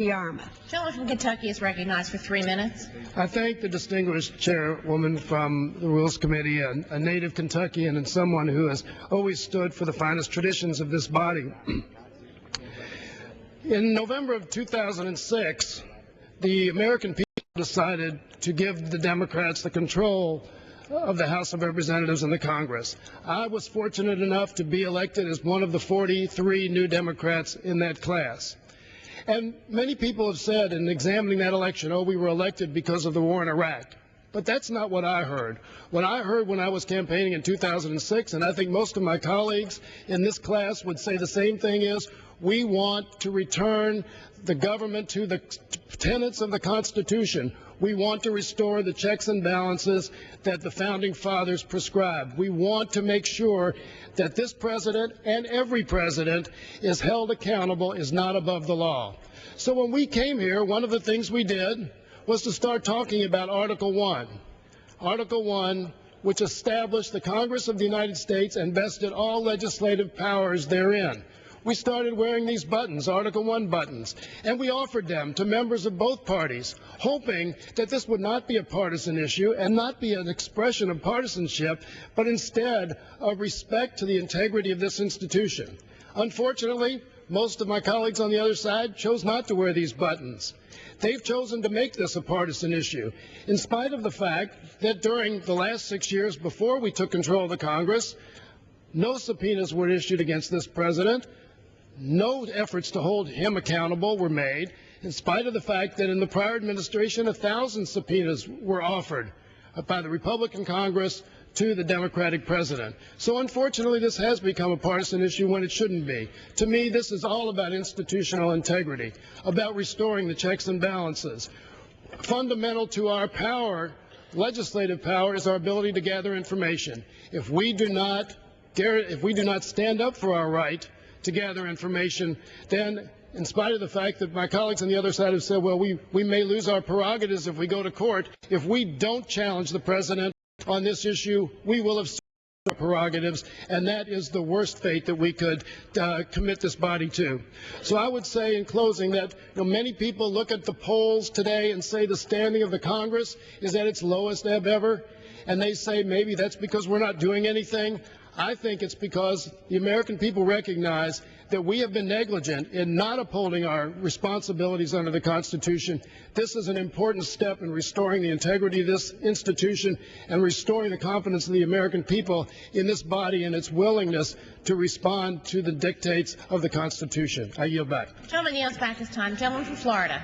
Yarmuth. Gentleman from Kentucky is recognized for 3 minutes. I thank the distinguished chairwoman from the Rules Committee, a native Kentuckian and someone who has always stood for the finest traditions of this body. In November of 2006, the American people decided to give the Democrats the control of the House of Representatives and the Congress. I was fortunate enough to be elected as one of the 43 new Democrats in that class. And many people have said in examining that election, oh, we were elected because of the war in Iraq. But that's not what I heard. What I heard when I was campaigning in 2006, and I think most of my colleagues in this class would say the same thing, is we want to return the government to the tenets of the Constitution. We want to restore the checks and balances that the Founding Fathers prescribed. We want to make sure that this president and every president is held accountable, is not above the law. So when we came here, one of the things we did was to start talking about Article 1. Article 1, which established the Congress of the United States and vested all legislative powers therein. We started wearing these buttons, Article 1 buttons, and we offered them to members of both parties, hoping that this would not be a partisan issue and not be an expression of partisanship, but instead of respect to the integrity of this institution. Unfortunately, most of my colleagues on the other side chose not to wear these buttons. They've chosen to make this a partisan issue, in spite of the fact that during the last 6 years before we took control of the Congress, no subpoenas were issued against this president. No efforts to hold him accountable were made, in spite of the fact that in the prior administration 1,000 subpoenas were offered by the Republican Congress to the Democratic president. So unfortunately, this has become a partisan issue when it shouldn't be. To me, this is all about institutional integrity, about restoring the checks and balances. Fundamental to our power, legislative power, is our ability to gather information. If we do not stand up for our right to gather information, then in spite of the fact that my colleagues on the other side have said, well, we may lose our prerogatives if we go to court, if we don't challenge the president on this issue, we will have our prerogatives, and that is the worst fate that we could commit this body to. So I would say in closing that many people look at the polls today and say the standing of the Congress is at its lowest ebb ever, and they say maybe that's because we're not doing anything. I think it's because the American people recognize that we have been negligent in not upholding our responsibilities under the Constitution. This is an important step in restoring the integrity of this institution and restoring the confidence of the American people in this body and its willingness to respond to the dictates of the Constitution. I yield back. Gentleman yields back his time. Gentleman from Florida.